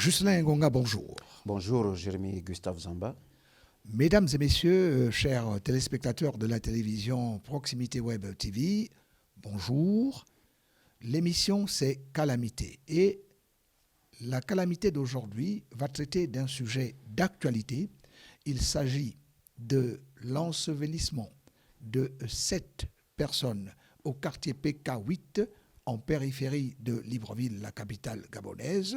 Jocelyn Ngonga, bonjour. Bonjour, Jérémy Gustave Zamba. Mesdames et messieurs, chers téléspectateurs de la télévision Proximité Web TV, bonjour. L'émission, c'est Calamité. Et la calamité d'aujourd'hui va traiter d'un sujet d'actualité. Il s'agit de l'ensevelissement de 7 personnes au quartier PK8 en périphérie de Libreville, la capitale gabonaise.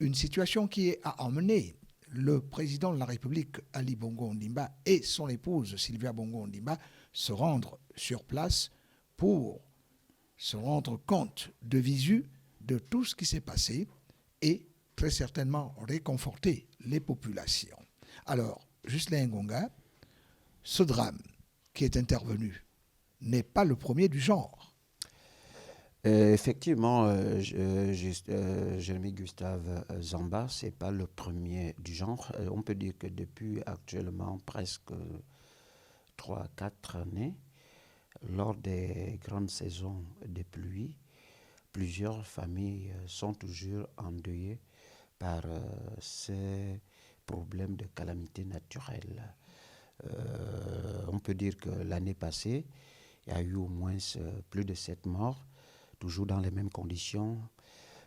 Une situation qui a emmené le président de la République, Ali Bongo Ondimba, et son épouse, Sylvia Bongo Ondimba, se rendre sur place pour se rendre compte de visu de tout ce qui s'est passé et très certainement réconforter les populations. Alors, Jocelyn Ngonga, ce drame qui est intervenu n'est pas le premier du genre. Effectivement, Jérémy Gustave Zamba, ce n'est pas le premier du genre. On peut dire que depuis actuellement presque 3-4 années, lors des grandes saisons de pluie, plusieurs familles sont toujours endeuillées par ces problèmes de calamité naturelle. On peut dire que l'année passée, il y a eu au moins plus de 7 morts, toujours dans les mêmes conditions.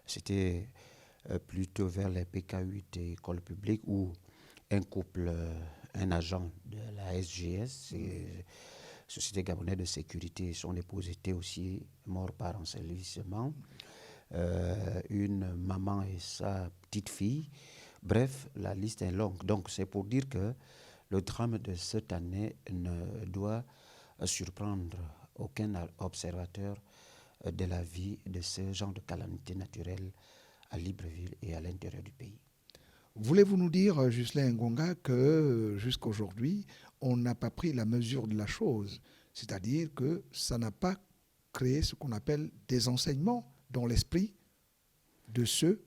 C'était plutôt vers les PK8 et écoles publiques où un couple, un agent de la SGS, Société Gabonaise de Sécurité, son épouse était aussi mort par ensevelissement. Une maman et sa petite fille. Bref, la liste est longue. Donc c'est pour dire que le drame de cette année ne doit surprendre aucun observateur de la vie de ce genre de calamité naturelle à Libreville et à l'intérieur du pays. Voulez-vous nous dire, Jocelyn Ngonga, que jusqu'à aujourd'hui, on n'a pas pris la mesure de la chose, c'est-à-dire que ça n'a pas créé ce qu'on appelle des enseignements dans l'esprit de ceux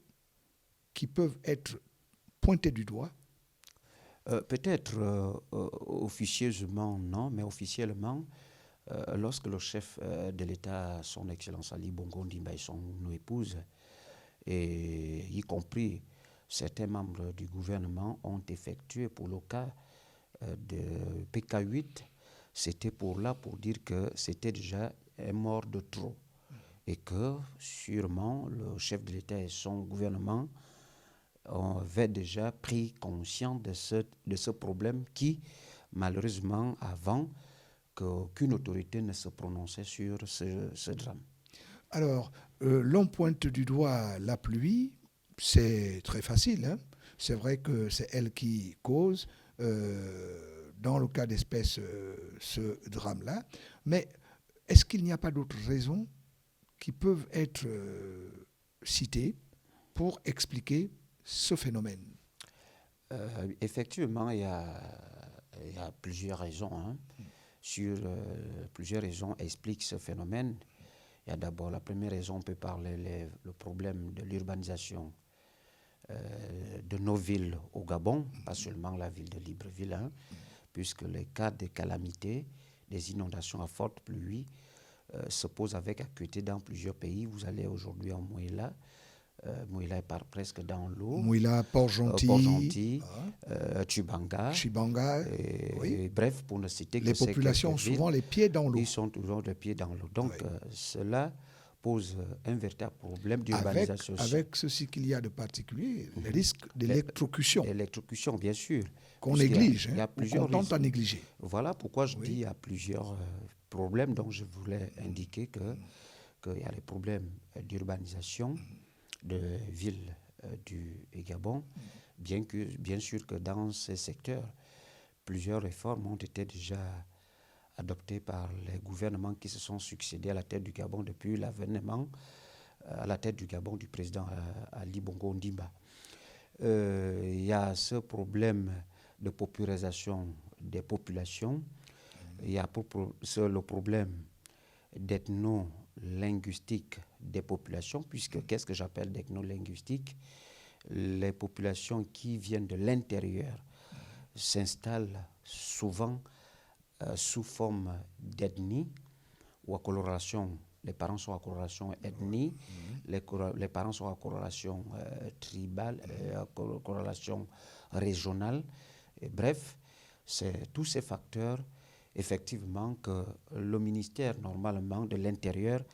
qui peuvent être pointés du doigt? Peut-être officieusement non, mais officiellement, lorsque le chef de l'État, son Excellence Ali Bongo Ondimba et son épouse, et y compris certains membres du gouvernement, ont effectué pour le cas de PK8, c'était pour dire que c'était déjà un mort de trop et que sûrement le chef de l'État et son gouvernement avaient déjà pris conscience de ce problème qui, malheureusement, avant qu'aucune autorité ne se prononçait sur ce drame. Alors, l'on pointe du doigt la pluie, c'est très facile, hein? C'est vrai que c'est elle qui cause, dans le cas d'espèce, ce drame-là. Mais est-ce qu'il n'y a pas d'autres raisons qui peuvent être citées pour expliquer ce phénomène? Effectivement, il y a plusieurs raisons. Plusieurs raisons expliquent ce phénomène. Il y a d'abord la première raison, on peut parler le problème de l'urbanisation de nos villes au Gabon, pas seulement la ville de Libreville, puisque les cas de calamité, des inondations à forte pluie, se posent avec acuité dans plusieurs pays. Vous allez aujourd'hui en Mouila. Mouila est presque dans l'eau. Mouila, Port-Gentil, Tchibanga. Oui. Bref, pour ne citer que les populations ont souvent les pieds dans l'eau. Ils sont toujours les pieds dans l'eau. Donc, oui. Cela pose un véritable problème d'urbanisation. Avec ceci qu'il y a de particulier, le risque d'électrocution. L'électrocution, bien sûr. Qu'on néglige, il y a plusieurs qu'on tente à négliger. Voilà pourquoi je dis qu'il y a plusieurs problèmes dont je voulais indiquer qu'il y a les problèmes d'urbanisation de villes du Gabon, bien sûr que dans ces secteurs, plusieurs réformes ont été déjà adoptées par les gouvernements qui se sont succédés à la tête du Gabon depuis l'avènement à la tête du Gabon du président Ali Bongo Ondimba. Il y a ce problème de paupérisation des populations, il y a le problème d'ethno-linguistique des populations, puisque qu'est-ce que j'appelle d'ethno-linguistique? Les populations qui viennent de l'intérieur s'installent souvent sous forme d'ethnie ou à coloration Les parents sont à coloration ethnie, les parents sont à coloration tribale, à corrélation régionale. Et bref, c'est tous ces facteurs, effectivement, que le ministère, normalement, de l'Intérieur,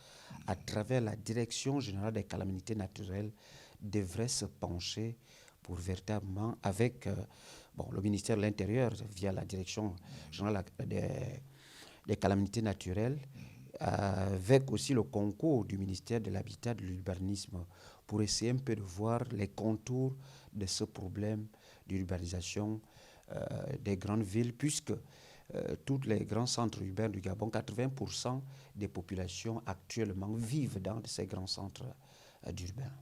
à travers la Direction générale des calamités naturelles, devrait se pencher pour véritablement, avec le ministère de l'Intérieur, via la Direction générale des calamités naturelles, avec aussi le concours du ministère de l'Habitat et de l'Urbanisme, pour essayer un peu de voir les contours de ce problème d'urbanisation des grandes villes, puisque tous les grands centres urbains du Gabon, 80% des populations actuellement vivent dans ces grands centres urbains.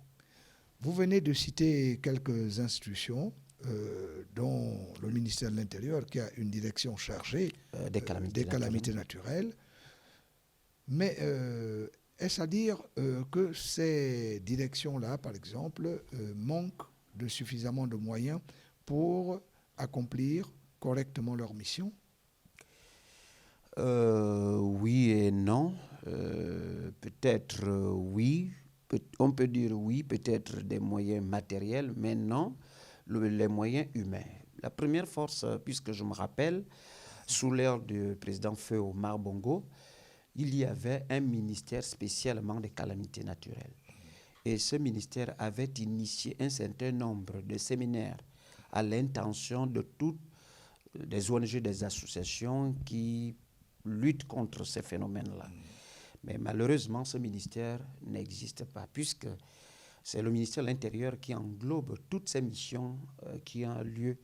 Vous venez de citer quelques institutions, dont le ministère de l'Intérieur, qui a une direction chargée des calamités naturelles. Mais est-ce à dire que ces directions-là, par exemple, manquent de suffisamment de moyens pour accomplir correctement leur mission? Oui et non. Peut-être oui. On peut dire oui, peut-être des moyens matériels, mais non, les moyens humains. La première force, puisque je me rappelle, sous l'ère du président Feu Omar Bongo, il y avait un ministère spécialement des calamités naturelles. Et ce ministère avait initié un certain nombre de séminaires à l'intention de toutes les ONG, des associations qui luttent contre ces phénomènes-là. Mais malheureusement, ce ministère n'existe pas, puisque c'est le ministère de l'Intérieur qui englobe toutes ces missions qui ont lieu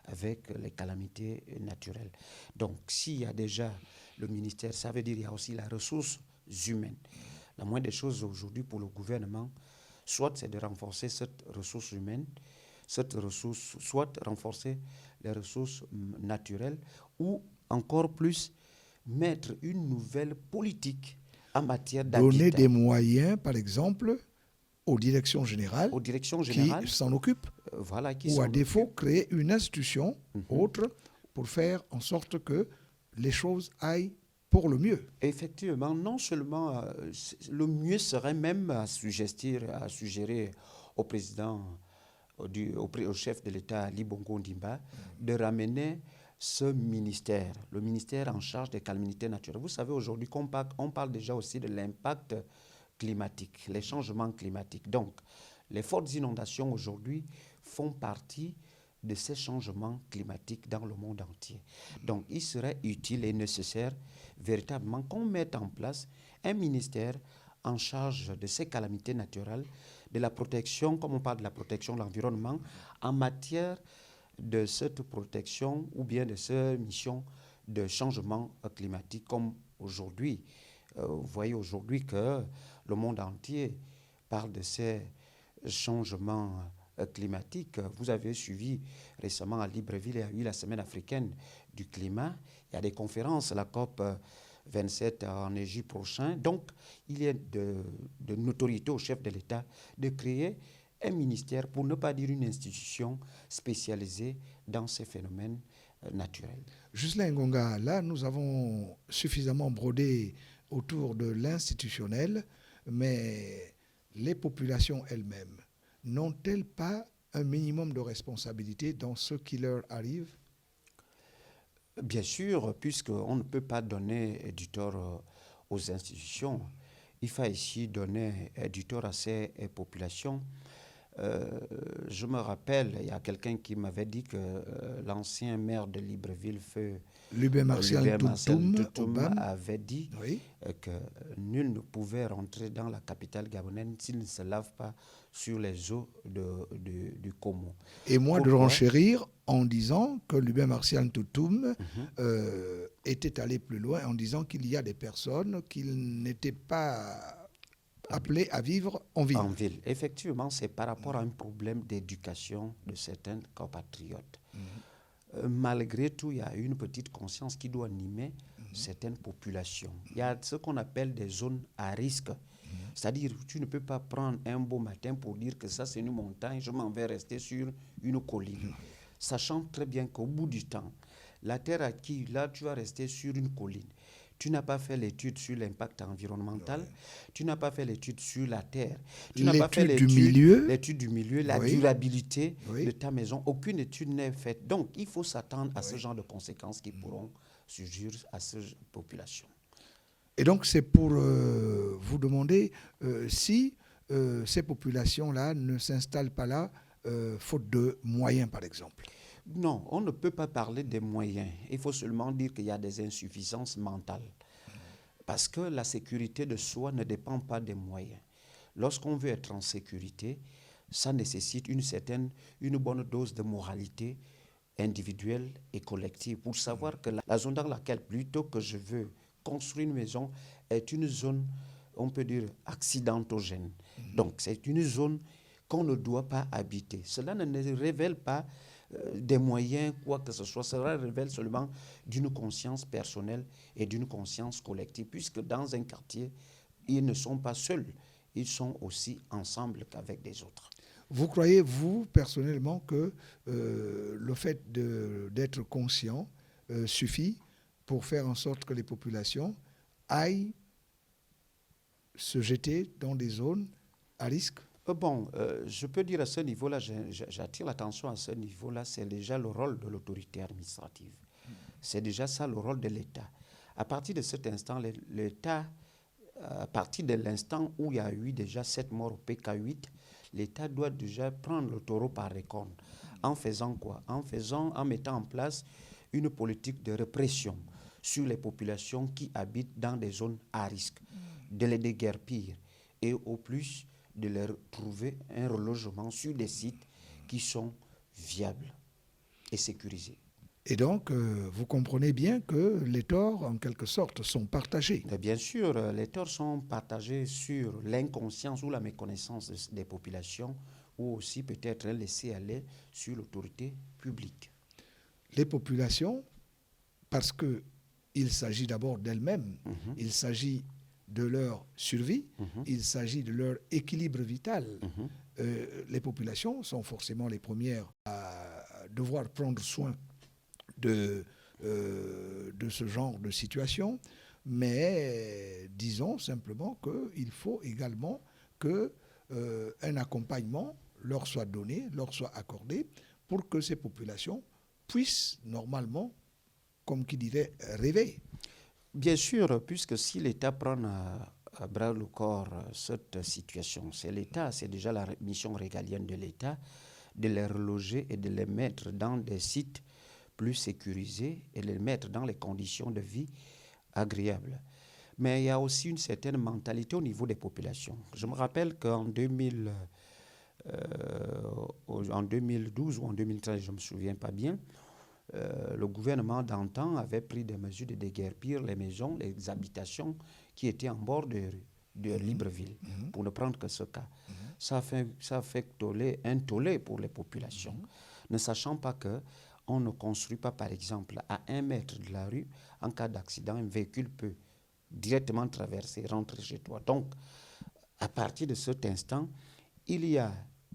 avec les calamités naturelles. Donc, s'il y a déjà le ministère, ça veut dire qu'il y a aussi la ressource humaine. La moindre des choses aujourd'hui pour le gouvernement, soit c'est de renforcer cette ressource humaine, soit renforcer les ressources naturelles, ou encore plus, mettre une nouvelle politique en matière d'habitat. Donner des moyens, par exemple, aux directions générales, qui s'en occupent, ou à défaut, créer une institution autre pour faire en sorte que les choses aillent pour le mieux. Effectivement, non seulement, le mieux serait même à suggérer au président, au chef de l'État, Ali Bongo Ondimba, de ramener ce ministère, le ministère en charge des calamités naturelles. Vous savez, aujourd'hui, on parle déjà aussi de l'impact climatique, les changements climatiques. Donc, les fortes inondations aujourd'hui font partie de ces changements climatiques dans le monde entier. Donc, il serait utile et nécessaire véritablement qu'on mette en place un ministère en charge de ces calamités naturelles, de la protection, comme on parle de la protection de l'environnement, en matière de cette protection ou bien de ces missions de changement climatique, comme aujourd'hui. Vous voyez aujourd'hui que le monde entier parle de ces changements climatiques. Vous avez suivi récemment à Libreville, il y a eu la semaine africaine du climat. Il y a des conférences, la COP 27 en Égypte prochain. Donc, il y a de notoriété au chef de l'État de créer un ministère, pour ne pas dire une institution spécialisée dans ces phénomènes naturels. Ghislain Ngonga, là, nous avons suffisamment brodé autour de l'institutionnel, mais les populations elles-mêmes n'ont-elles pas un minimum de responsabilité dans ce qui leur arrive? Bien sûr, puisqu'on ne peut pas donner du tort aux institutions, il faut ici donner du tort à ces populations. Je me rappelle, il y a quelqu'un qui m'avait dit que l'ancien maire de Libreville, Feu Lubin Martial Toutoum, avait dit que nul ne pouvait rentrer dans la capitale gabonaise s'il ne se lave pas sur les eaux du Congo. Et moi, de renchérir en disant que Lubin Martial Toutoum était allé plus loin en disant qu'il y a des personnes qui n'étaient pas appelés à vivre en ville. En ville. Effectivement, c'est par rapport à un problème d'éducation de certains compatriotes. Malgré tout, il y a une petite conscience qui doit animer certaines populations. Il y a ce qu'on appelle des zones à risque. C'est-à-dire, tu ne peux pas prendre un beau matin pour dire que ça, c'est une montagne, je m'en vais rester sur une colline. Sachant très bien qu'au bout du temps, la terre acquise, là, tu vas rester sur une colline. tu n'as pas fait l'étude sur l'impact environnemental, Ouais. tu n'as pas fait l'étude sur la terre, tu n'as pas fait l'étude du milieu, la Oui. durabilité Oui. de ta maison. Aucune étude n'est faite. Donc, il faut s'attendre à ce Oui. genre de conséquences qui pourront surgir à cette population. Et donc, c'est pour vous demander si ces populations-là ne s'installent pas là, faute de moyens, par exemple. Non, on ne peut pas parler des moyens. Il faut seulement dire qu'il y a des insuffisances mentales. Parce que la sécurité de soi ne dépend pas des moyens. Lorsqu'on veut être en sécurité, ça nécessite une bonne dose de moralité individuelle et collective pour savoir que la zone dans laquelle, plutôt que je veux construire une maison, est une zone, on peut dire, accidentogène. Donc, c'est une zone qu'on ne doit pas habiter. Cela ne révèle pas des moyens, quoi que ce soit. Cela révèle seulement d'une conscience personnelle et d'une conscience collective, puisque dans un quartier, ils ne sont pas seuls, ils sont aussi ensemble qu'avec des autres. Vous croyez, vous, personnellement, que le fait d'être conscient suffit pour faire en sorte que les populations aillent se jeter dans des zones à risque? Je peux dire à ce niveau-là, j'attire l'attention à ce niveau-là, c'est déjà le rôle de l'autorité administrative. C'est déjà ça le rôle de l'État. À partir de cet instant, l'État, à partir de l'instant où il y a eu déjà 7 morts au PK8, l'État doit déjà prendre le taureau par les cornes. En faisant quoi? En mettant en place une politique de répression sur les populations qui habitent dans des zones à risque, de les déguerpir et au plus de leur trouver un relogement sur des sites qui sont viables et sécurisés. Et donc, vous comprenez bien que les torts, en quelque sorte, sont partagés. Mais bien sûr, les torts sont partagés sur l'inconscience ou la méconnaissance des populations ou aussi peut-être laisser aller sur l'autorité publique. Les populations, parce qu'il s'agit d'abord d'elles-mêmes, il s'agit de leur survie, il s'agit de leur équilibre vital. Les populations sont forcément les premières à devoir prendre soin de ce genre de situation, mais disons simplement qu'il faut également qu'un accompagnement leur soit donné, leur soit accordé, pour que ces populations puissent normalement, comme qui dirait, rêver. Bien sûr, puisque si l'État prend à bras le corps cette situation, c'est l'État, c'est déjà la mission régalienne de l'État de les reloger et de les mettre dans des sites plus sécurisés et les mettre dans les conditions de vie agréables. Mais il y a aussi une certaine mentalité au niveau des populations. Je me rappelle qu'en 2012 ou en 2013, je ne me souviens pas bien, le gouvernement d'antan avait pris des mesures de déguerpir les maisons, les habitations qui étaient en bord de Libreville, pour ne prendre que ce cas. Ça a fait un tollé pour les populations, ne sachant pas qu'on ne construit pas, par exemple, à 1 mètre de la rue, en cas d'accident, un véhicule peut directement traverser, rentrer chez toi. Donc, à partir de cet instant, il y a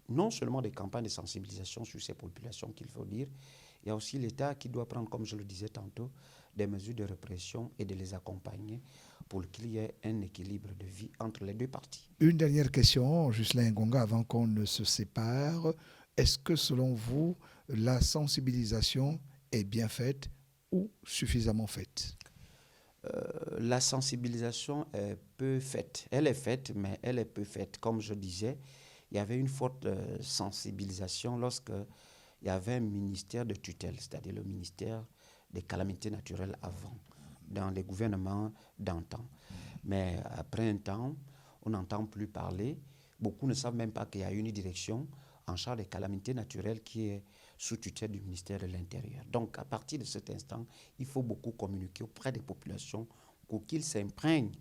non seulement des campagnes de sensibilisation sur ces populations qu'il faut dire, il y a aussi l'État qui doit prendre, comme je le disais tantôt, des mesures de répression et de les accompagner pour qu'il y ait un équilibre de vie entre les deux parties. Une dernière question, Ghislain Ngonga, avant qu'on ne se sépare. Est-ce que, selon vous, la sensibilisation est bien faite ou suffisamment faite? La sensibilisation est peu faite. Elle est faite, mais elle est peu faite. Comme je disais, il y avait une forte sensibilisation lorsque il y avait un ministère de tutelle, c'est-à-dire le ministère des calamités naturelles avant, dans les gouvernements d'antan. Mais après un temps, on n'entend plus parler. Beaucoup ne savent même pas qu'il y a une direction en charge des calamités naturelles qui est sous tutelle du ministère de l'Intérieur. Donc, à partir de cet instant, il faut beaucoup communiquer auprès des populations pour qu'ils s'imprègnent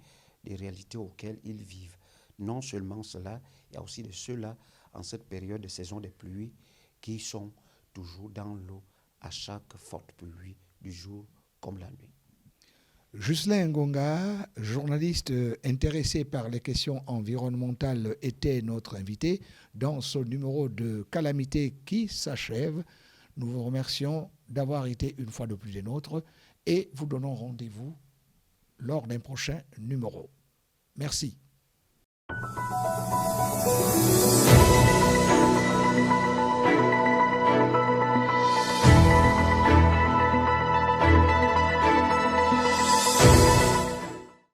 des réalités auxquelles ils vivent. Non seulement cela, il y a aussi de ceux-là, en cette période de saison des pluies, qui sont toujours dans l'eau à chaque forte pluie du jour comme la nuit. Ghislain Ngonga, journaliste intéressé par les questions environnementales, était notre invité dans ce numéro de Calamité qui s'achève. Nous vous remercions d'avoir été une fois de plus des nôtres et vous donnons rendez-vous lors d'un prochain numéro. Merci.